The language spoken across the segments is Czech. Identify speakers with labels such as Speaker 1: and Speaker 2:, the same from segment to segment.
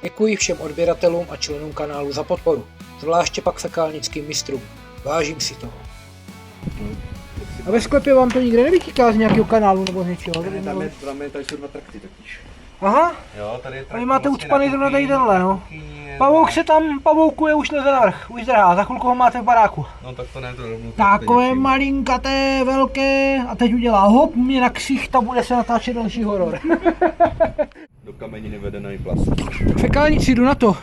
Speaker 1: Děkuji všem odběratelům a členům kanálu za podporu, zvláště pak fekálnickým mistrům. Vážím si toho. A ve sklepě vám to nikde nevytíká z nějakého kanálu nebo z něčeho?
Speaker 2: Tady jsou dva trakty totiž.
Speaker 1: Aha,
Speaker 2: Jo, tady je
Speaker 1: a vy máte ucpaný zrovna tady tenhle, no. Pavouk se tam pavoukuje, už leze navrch, už zdrhá, za chvilku ho máte v baráku.
Speaker 2: No tak to ne, to rovnou.
Speaker 1: Takové malinkaté, velké, a teď udělá hop, mě na ksicht a bude se natáčet další horor.
Speaker 2: Do kameniny vedený plast.
Speaker 1: Fekálnici, jdu na to.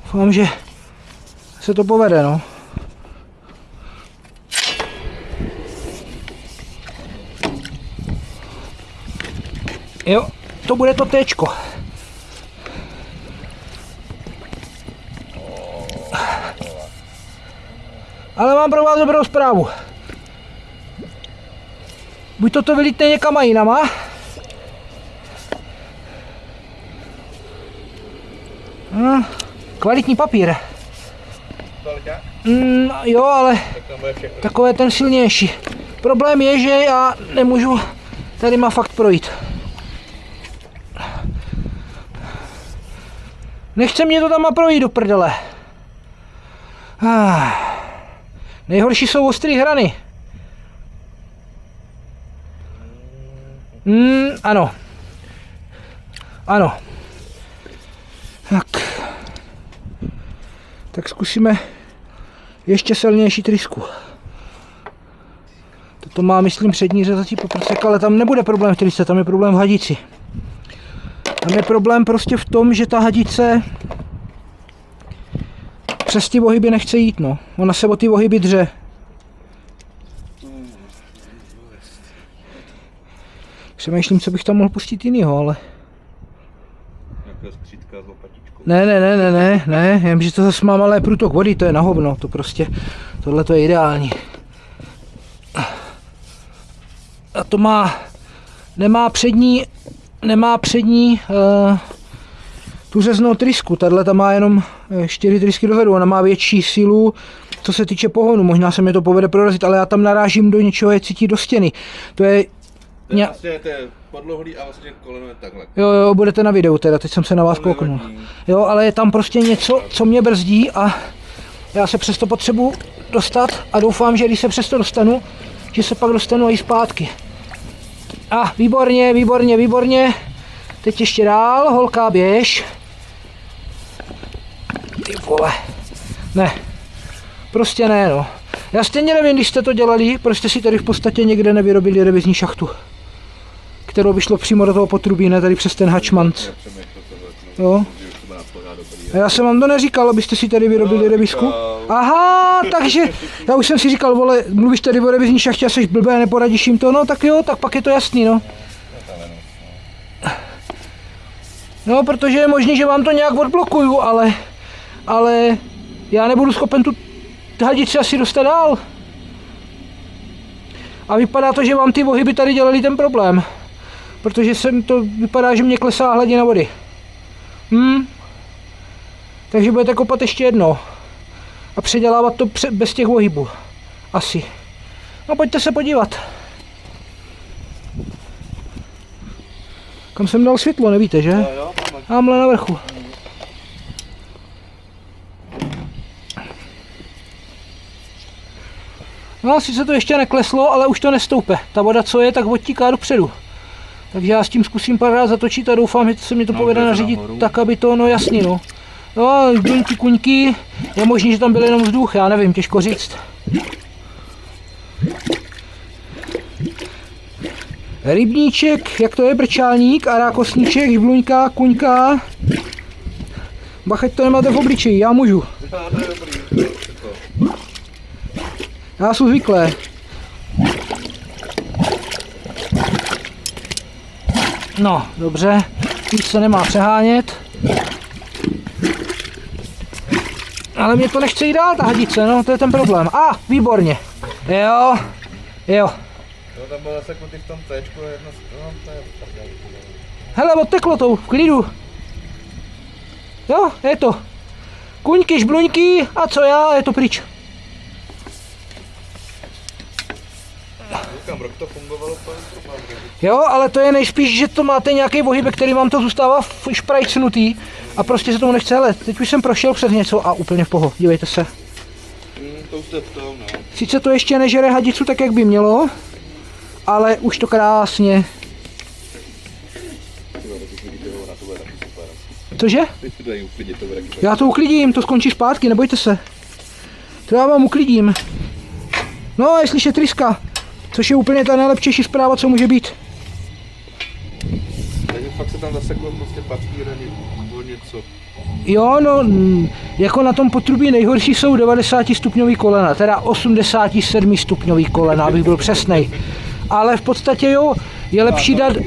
Speaker 1: Doufám, že se to povede, no. Jo, to bude to téčko. Ale mám pro vás dobrou zprávu. Buď to vylítne někam jinama, kvalitní papír. Jo, ale takové ten silnější. Problém je, že já nemůžu tady má fakt projít. Nechce mě to tam projít do prdele. Nejhorší jsou ostré hrany. Ano. Ano. Tak zkusíme ještě silnější trysku. Toto má, myslím, přední řezací poprsek, ale tam nebude problém v trysce, tam je problém v hadici. Tam je problém prostě v tom, že ta hadice přes ty ohyby nechce jít, no. Ona se o ty ohyby dře. Přemýšlím, co bych tam mohl pustit jinýho, ale...
Speaker 2: Nějaká skřítka s lopatičkou.
Speaker 1: Ne, jen, že to zase má malé průtok vody, to je na hovno, to prostě, tohle to je ideální. A to má, nemá přední tu řeznou trysku, tahle tam má jenom 4 trysky dozadu, ona má větší sílu, co se týče pohonu, možná se mi to povede prorazit, ale já tam narážím do něčeho, je cítí do stěny. To je
Speaker 2: vlastně to je podlohlý a vlastně koleno je takhle.
Speaker 1: Jo, budete na videu teda, teď jsem se na vás kouknul. Jo, ale je tam prostě něco, co mě brzdí a já se přesto potřebuji dostat a doufám, že když se přesto dostanu, že se pak dostanu i zpátky. Výborně. Teď ještě dál, holka, běž. Ty vole. Ne. Prostě ne, no. Já stejně nevím, když jste to dělali, proč jste si tady v podstatě někde nevyrobili revizní šachtu. Kterou by šlo přímo do toho potrubí, ne tady přes ten hačmant. Jo. A já jsem vám to neříkal, abyste si tady vyrobili revizku. Aha, takže já už jsem si říkal, vole, mluvíš tady o revizní šachtě a jsi blbé, neporadíš jim to, no tak jo, tak pak je to jasný, no. No, protože je možný, že vám to nějak odblokuju, ale já nebudu schopen tu hadici asi dostat dál. A vypadá to, že vám ty ohyby tady dělali ten problém. Protože vypadá, že mě klesá hladina vody. Takže budete kopat ještě jednou. A předělávat to bez těch ohybů. Asi. No pojďte se podívat. Kam jsem dal světlo, nevíte, že? Tamhle na vrchu. No, sice to ještě nekleslo, ale už to nestoupe. Ta voda, co je, tak odtíká dopředu. Takže já s tím zkusím párkrát zatočit a doufám, že se mi to povede nařídit tak, aby to, no jasný, no. No, žduňky, kuňky, je možný, že tam byl jenom vzduch, já nevím, těžko říct. Rybníček, jak to je, brčálník, arákosníček, žbluňka, kuňka. Bachať to nemáte v obličeji, já můžu. Já jsem zvyklé. No, dobře, už se nemá přehánět. Ale mě to nechce jít dál, ta hadice, no, to je ten problém. Výborně. Jo.
Speaker 2: Jo, tam bylo zaseknutý v tom téčku, jedno to je...
Speaker 1: Hele, odteklo to, v klidu. Jo, je to. Kuňky, žbluňky a co já, je to pryč.
Speaker 2: říkám, rok to fungovalo úplně problém.
Speaker 1: Jo, ale to je nejspíš, že to máte nějaký ohybek, který vám to zůstává šprajcnutý a prostě se tomu nechce. Hele, teď už jsem prošel přes něco a úplně v poho, dívejte se.
Speaker 2: To už je v tom, no.
Speaker 1: Sice to ještě nežere hadicu tak, jak by mělo, ale už to krásně. Cože? Já to uklidím, to skončí zpátky, nebojte se. To já vám uklidím. No, je slyšet tryska, což je úplně ta nejlepší zpráva, co může být.
Speaker 2: Takže fakt se tam zaseklo prostě papír nebo něco.
Speaker 1: Jo, no, jako na tom potrubí nejhorší jsou 90 stupňový kolena, teda 87 stupňový kolena, abych byl přesnej. Ale v podstatě jo,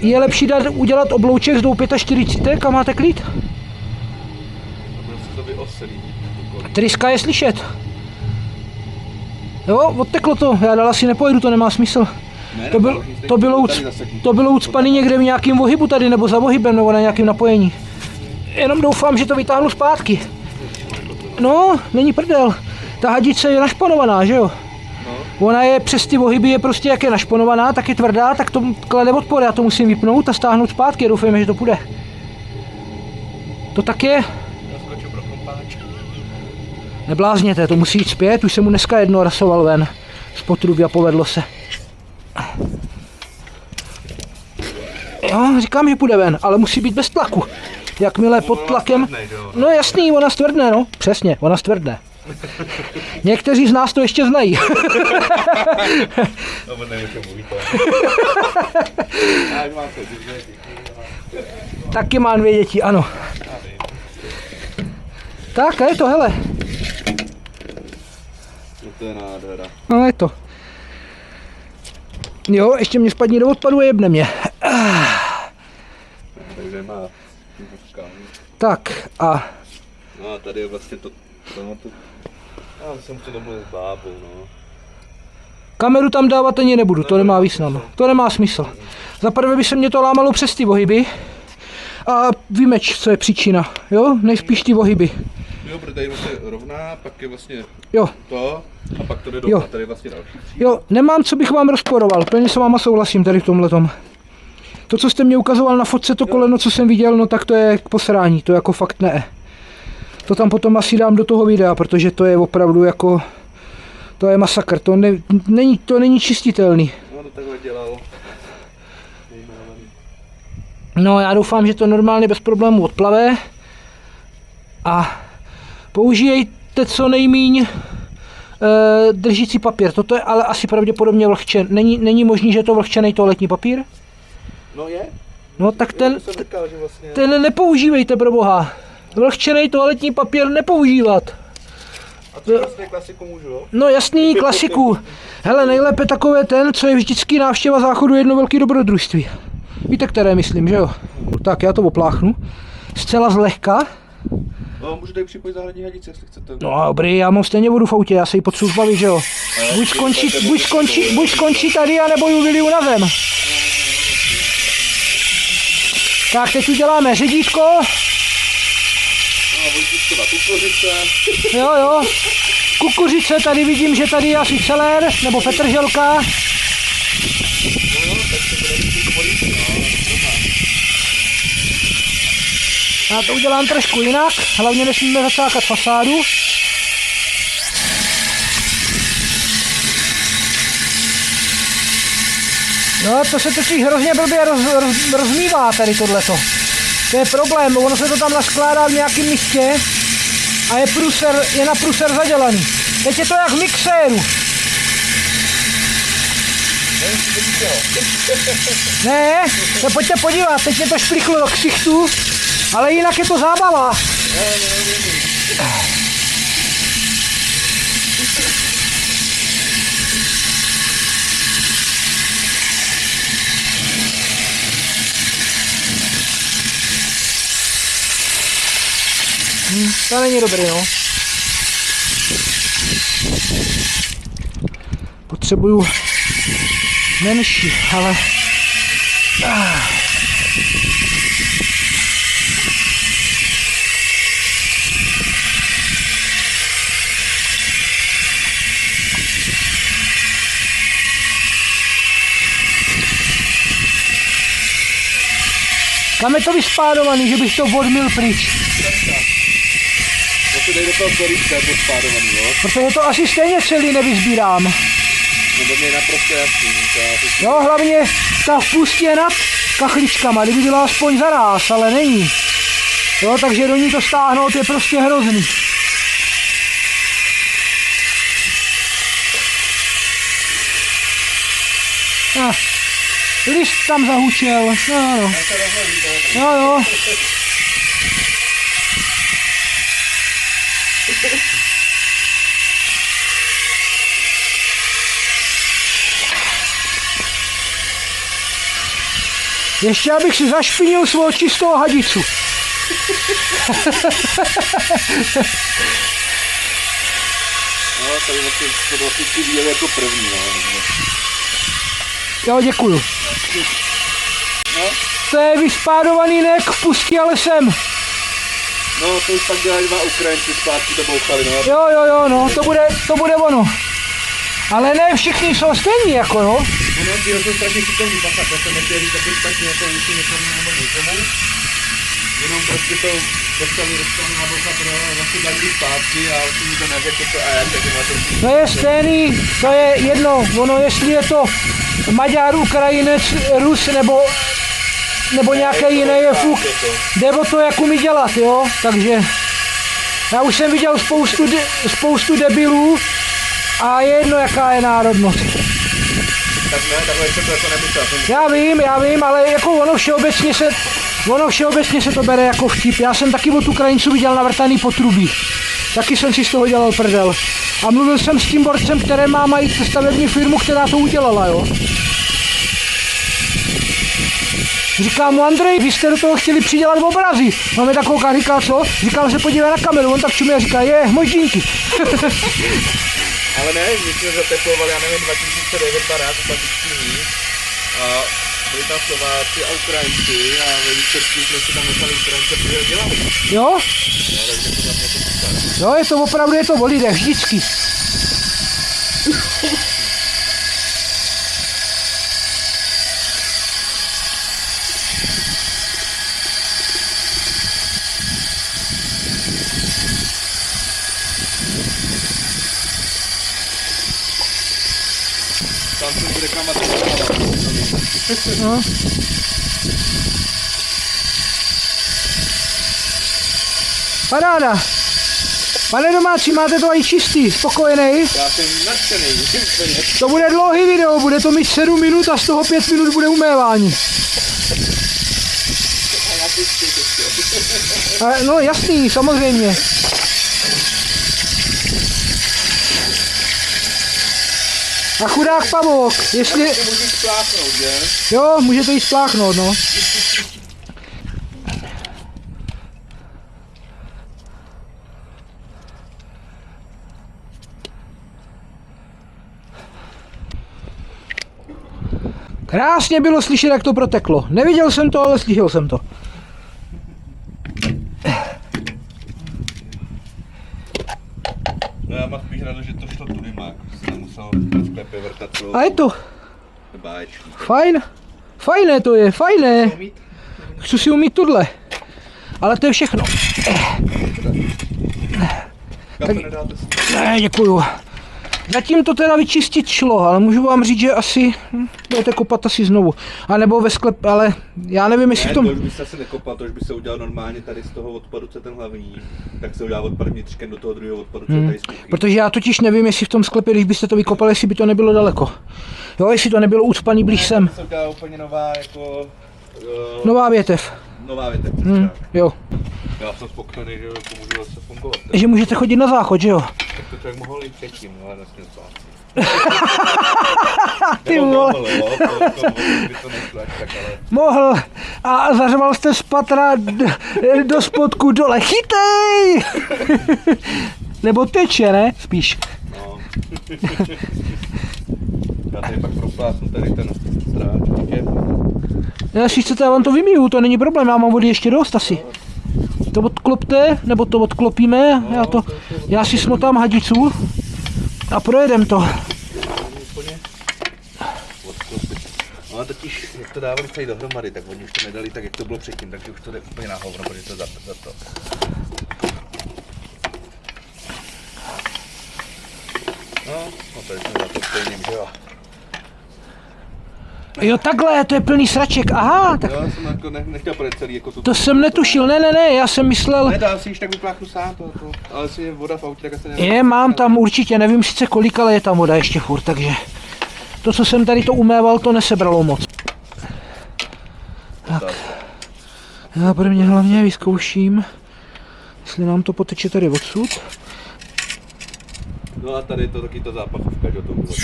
Speaker 1: je lepší dát udělat oblouček s tou 45 a máte klid.
Speaker 2: To by oselí.
Speaker 1: Tryska je slyšet. Jo, odteklo to, já dál asi nepojedu, to nemá smysl.
Speaker 2: Ne,
Speaker 1: To bylo ucpaný někde v nějakém ohybu tady, nebo za ohybem, nebo na nějakém napojení. Jenom doufám, že to vytáhnu zpátky. No, není prdel. Ta hadice je našponovaná, že jo? Ona je přes ty ohyby, je prostě jak je našponovaná, tak je tvrdá, tak to klade odpor, já to musím vypnout a stáhnout zpátky, doufejme, že to půjde. To tak je. Neblázněte, to musí jít zpět, už jsem mu dneska jedno rasoval ven z potrubí a povedlo se. Jo, říkám, že půjde ven, ale musí být bez tlaku. Jakmile pod tlakem... No jasný, ona stvrdne, no. Přesně, ona stvrdne. Někteří z nás to ještě znají. Taky mám 2 děti, ano. Tak, a je to, hele.
Speaker 2: To je nádhera.
Speaker 1: No, je to. Jo, ještě mě spadní do odpadu a jebne mě.
Speaker 2: Takže má.
Speaker 1: Tak, a...
Speaker 2: No a tady je vlastně to. Já jsem chtěl domluvit s bábou, no.
Speaker 1: Kameru tam dávat ani nebudu, to nemá význam. To nemá smysl. Za prvé by se mě to lámalo přes ty ohyby. A víme, co je příčina, jo? Nejspíš ty ohyby.
Speaker 2: Jo, protože tady je vlastně rovná, pak je vlastně
Speaker 1: Jo.
Speaker 2: to a pak to jde dolů, a tady je vlastně další.
Speaker 1: Jo, nemám, co bych vám rozporoval, plně s váma souhlasím tady v tomhletom. To, co jste mě ukazoval na fotce, to koleno, co jsem viděl, no tak to je k posrání, to jako fakt ne. To tam potom asi dám do toho videa, protože to je opravdu jako, to je masakr, to není čistitelný.
Speaker 2: No to takhle dělal.
Speaker 1: No já doufám, že to normálně bez problémů odplave a použijte co nejmíň držící papír. Toto je ale asi pravděpodobně vlhčen. Není možný, že je to vlhčený toaletní papír?
Speaker 2: No je.
Speaker 1: No tak ten
Speaker 2: vlastně...
Speaker 1: nepoužívejte, pro boha. Vlhčený toaletní papír nepoužívat.
Speaker 2: A to vlastně klasiku můžu, jo?
Speaker 1: No jasný, klasiku. Hele, nejlépe takové ten, co je vždycky návštěva záchodu jedno velké dobrodružství. Víte, které myslím, že jo? Tak, já to opláchnu. Zcela zlehka.
Speaker 2: No, můžu tady připojit zahradní hadice, jestli chcete.
Speaker 1: No dobrý, já mám stejně vodu v autě, já se ji potřebuji zbavit, že jo? Buď skončí tady, anebo ji vyliju na zem. Tak, teď uděláme ředítko.
Speaker 2: No, vojtičko na kukuřice.
Speaker 1: Jo. Kukuřice, tady vidím, že tady je asi celer, nebo petrželka.
Speaker 2: No, tak se bude mít políčky,
Speaker 1: Já to udělám trošku jinak, hlavně nesmíme zacákat fasádu. No, to se totiž hrozně blbě rozmývá tady tohleto. To je problém, ono se to tam naskládá v nějakém místě a je na průser zadělaný. Teď je to jak v mixéru. Ne, to pojďte podívat, teď mě to šplichlo do ksichtu, ale jinak je to zábava. To není dobrý, no. Potřebuju menší, ale... Tam je to vyspádovaný, že bych to odmil pryč.
Speaker 2: Zase dej do toho koríčka, to spádovaný, jo?
Speaker 1: Protože to asi stejně celý nevyzbírám.
Speaker 2: No to mě je naprosto jasný.
Speaker 1: Jo, hlavně ta vpust je nad kachličkama, kdyby byla aspoň zaráz, ale není. Jo, takže do ní to stáhnout je prostě hrozný. List tam zahučel, no. Jo. Ještě abych si zašpinil svou čistou hadicu.
Speaker 2: No, tady vlastně ty viděli jako první, no.
Speaker 1: Jo, děkuju.
Speaker 2: No?
Speaker 1: To je vyspádovaný ne k vpusti, ale sem.
Speaker 2: No, to už pak dělali dva Ukrajinci zpátky, to bouchali, no.
Speaker 1: Jo, no, to bude ono. Ale ne všichni jsou stejní, jako no.
Speaker 2: No, ty jsou strašně šikovní, pasat, to jsem nechtěl říct taky špatně, jako vůči někomu nebo někomu. Jenom prostě to dostali na boka pro vlastně dali zpátky a už mi to nevěděl, co to je, takže má to...
Speaker 1: To je stejný, to je jedno, ono jestli je to Maďar, Ukrajinec, Rus nebo nějaký jiný je fuk, jde o to, jak umí dělat, jo, takže já už jsem viděl spoustu debilů a je jedno, jaká je národnost.
Speaker 2: Tak ne, takhle jsem to jako nemyslel.
Speaker 1: Já vím, ale jako ono všeobecně se to bere jako vtip. Já jsem taky od Ukrajinců viděl navrtaný potrubí. Taky jsem si z toho dělal prdel. A mluvil jsem s tím borcem, který má mají stavební firmu, která to udělala, jo. Říkám mu, Andrej, vy jste do toho chtěli přidělat obrazy. Máme takovou říkal, co? Říkám, se podívej na kameru, on tak čumí a říká, moždínky.
Speaker 2: Ale ne, my jsme zateplovali, já nevím, 2009 barák, a byli tam Slováci a Ukrajinci a ve výsledku jsme si tam nechali Ukrajince, protože dělali.
Speaker 1: Jo?
Speaker 2: No, takže to za mě to super.
Speaker 1: Jo, je to opravdu, je to o lidech, vždycky.
Speaker 2: Tam se bude kamat.
Speaker 1: No. Paráda. Pane domácí, máte to i čistý, spokojený?
Speaker 2: Já jsem nadšený.
Speaker 1: To bude dlouhý video, bude to mít 7 minut a z toho 5 minut bude umévání. No jasný, samozřejmě. A chudák pavouk, jestli...
Speaker 2: Můžeš spláchnout, že?
Speaker 1: Jo, můžete jí spláchnout, no. Krásně bylo slyšet, jak to proteklo. Neviděl jsem to, ale slyšel jsem to.
Speaker 2: No já mám spíš rád, že to šlo tudy má, jsem nemusel bez Pepe vrtat celou.
Speaker 1: A je to.
Speaker 2: Báječný.
Speaker 1: Fajn. Fajné to je, fajné. Chci si umít tohle. Ale to je všechno.
Speaker 2: Kafe nedáte si?
Speaker 1: Ne, děkuju. Zatím to teda vyčistit šlo, ale můžu vám říct, že asi budete kopat asi znovu. A nebo ve sklep, ale já nevím, jestli
Speaker 2: Ne,
Speaker 1: v tom...
Speaker 2: to už by se asi nekopal, to už by se udělal normálně tady z toho odpadu, co je ten hlavní, tak se udělal odpad vnitřkem do toho druhého odpadu, co je tady skupí.
Speaker 1: Protože já totiž nevím, jestli v tom sklepě, když byste to vykopali, jestli by to nebylo daleko. Jo, jestli to nebylo ucpaný blíž sem.
Speaker 2: Se udělala úplně nová, jako...
Speaker 1: Nová větev.
Speaker 2: Nová větev,
Speaker 1: Jo.
Speaker 2: Já jsem spokojený, že pomůžu zase fungovat.
Speaker 1: Že můžete chodit na záchod, že jo?
Speaker 2: Tak to člověk mohl i předtím, no ale nesměl to asi.
Speaker 1: Ty vole.
Speaker 2: Mohl, jo, by to nešlo až tak, ale...
Speaker 1: Mohl. A zařval jste z patra do spodku dole. Chytej! Nebo teče, ne? Spíš.
Speaker 2: No. Já tady pak propásnu tady ten stráč.
Speaker 1: Jestli chcete, já vám to vymiju, to není problém, já mám vody ještě dost asi. To odklopte, nebo to odklopíme, já si smotám hadicu a projedem to.
Speaker 2: Ale totiž, jak to dávali celý dohromady, tak oni už to nedali tak, jak to bylo předtím, takže už to jde úplně na hovno, protože to za to. No tady jsme na to stejným, že jo?
Speaker 1: Jo, takhle, to je plný sraček, aha, tak
Speaker 2: Jo, já jsem jako nechtěl projet celý jako tu...
Speaker 1: to jsem netušil, ne, já jsem myslel,
Speaker 2: Ne, dál si již tak vypláchnu sám, ale jestli je voda v autě, tak asi nevím.
Speaker 1: mám tam určitě, nevím sice kolik, ale je tam voda ještě furt, takže to, co jsem tady to uméval, to nesebralo moc. Tak, já prvně hlavně vyzkouším, jestli nám to poteče tady odsud.
Speaker 2: No a tady je to taky to zápachovka, že to bylo.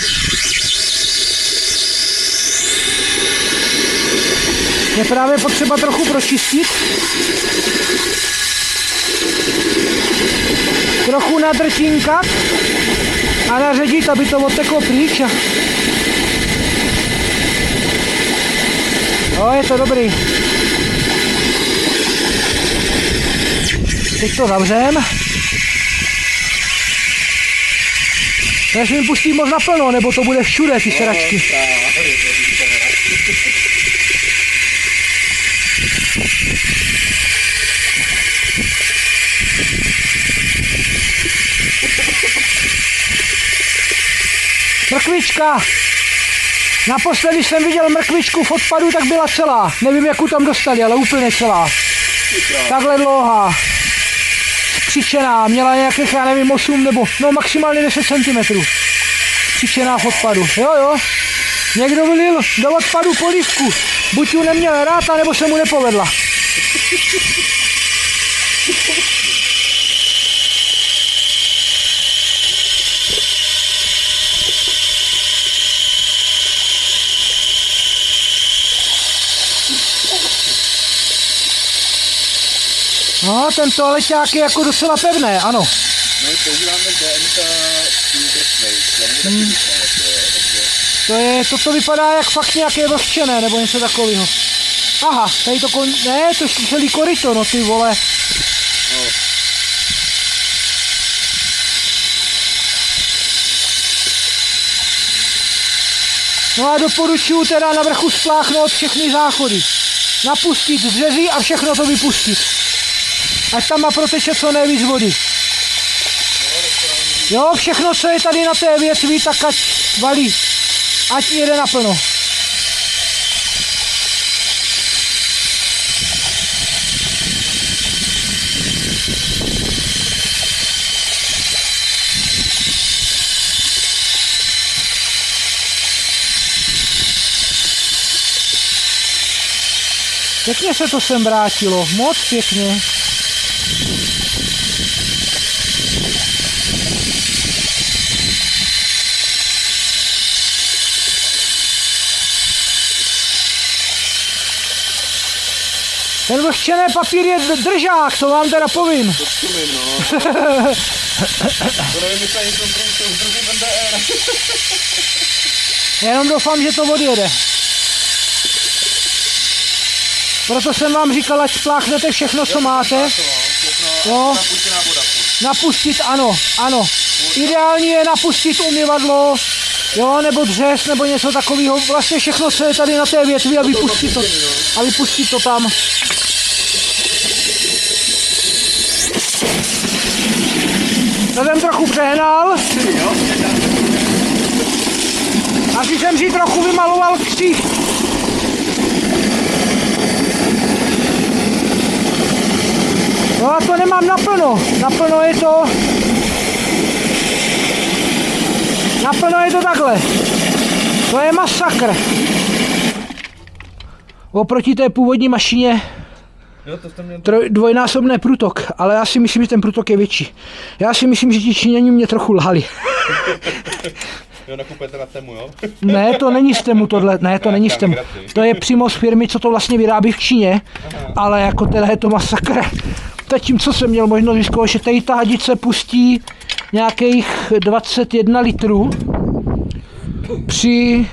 Speaker 1: Je právě potřeba trochu pročistit. Trochu nadrtinkat a naředit, aby to odteklo pryč. Jo, je to dobrý. Teď to zavřem. Než mi pustí moc naplno, nebo to bude všude ty sračky. Mrkvička. Naposledy jsem viděl mrkvičku v odpadu, tak byla celá. Nevím, jakou tam dostali, ale úplně celá. Takhle dlouhá. Skřičená. Měla nějakých, já nevím, 8 nebo no maximálně 10 cm. Skřičená v odpadu. Jo. Někdo vylil do odpadu polívku. Buď ju neměl rád, nebo se mu nepovedla. No, ten toaleťák je jako docela pevné, ano.
Speaker 2: No, používáme DMK Silver Snake,
Speaker 1: Toto vypadá jak fakt nějaké vlhčené, nebo něco takového. Aha, tady to ne, to je celý koryto, no ty vole.
Speaker 2: No.
Speaker 1: No a doporučuji teda na vrchu spláchnout všechny záchody. Napustit dřeří a všechno to vypustit. Ať tam má proteče co nejvíc vody. Jo, všechno, co je tady na té větvi, tak ať valí. Ať jede naplno. Pěkně se to sem vrátilo, moc pěkně. Ten vlhčený papír je držák, to vám teda povím.
Speaker 2: To zkumím, no. To nevím, jestli ani tom zdržím NDR.
Speaker 1: Jenom doufám, že to odjede. Proto jsem vám říkal, ať spláchnete všechno, co máte. Jo. Napustit, ano. Ideální je napustit umyvadlo, jo, nebo dřez, nebo něco takového. Vlastně všechno, co je tady na té větvi a vypustit to tam. To jsem trochu přehnal. Asi jsem si trochu vymaloval ksich. No a to nemám naplno. Naplno je to takhle. To je masakr. Oproti té původní mašině dvojnásobný průtok, ale já si myslím, že ten průtok je větší. Já si myslím, že ti Číňani mě trochu lhali.
Speaker 2: Jo, nakupujete na Temu, jo?
Speaker 1: Ne, to není z Temu tohle, ne, to není z Temu. To je přímo z firmy, co to vlastně vyrábí v Číně, ale jako teda je to masakr. Teď tím, co jsem měl možnost vyzkoušet, tady ta hadice pustí nějakých 21 litrů při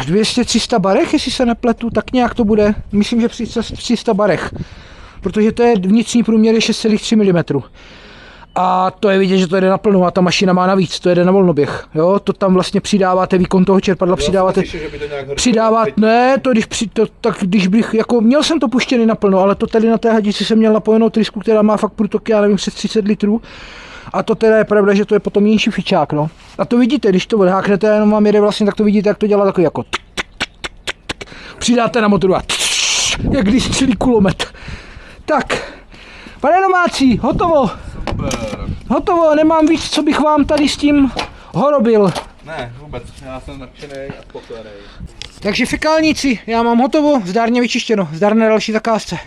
Speaker 1: 200-300 barech, jestli se nepletu, tak nějak to bude, myslím, že při 300 barech, protože to je vnitřní průměr je 6,3 mm. A to je vidět, že to jede naplno a ta mašina má navíc, to jede na volnoběh. Jo, to tam vlastně přidáváte výkon toho čerpadla, přidáváte, ne, to když bych, jako měl jsem to puštěný naplno, ale to tady na té hadici jsem měl napojenou trysku, která má fakt průtoky, já nevím, přes 30 litrů. A to teda je pravda, že to je potom menší fičák, no. A to vidíte, když to odháknete, jenom vám jede vlastně, tak to vidíte, jak to dělá takový jako přidáte na motoru a jak když střílí kulomet. Tak, pane domácí, hotovo.
Speaker 2: Super.
Speaker 1: Hotovo, nemám víc, co bych vám tady s tím horobil.
Speaker 2: Ne, vůbec, já jsem nadšenej a spokojený.
Speaker 1: Takže fekálníci, já mám hotovo, zdárně vyčištěno, zdar na další zakázce.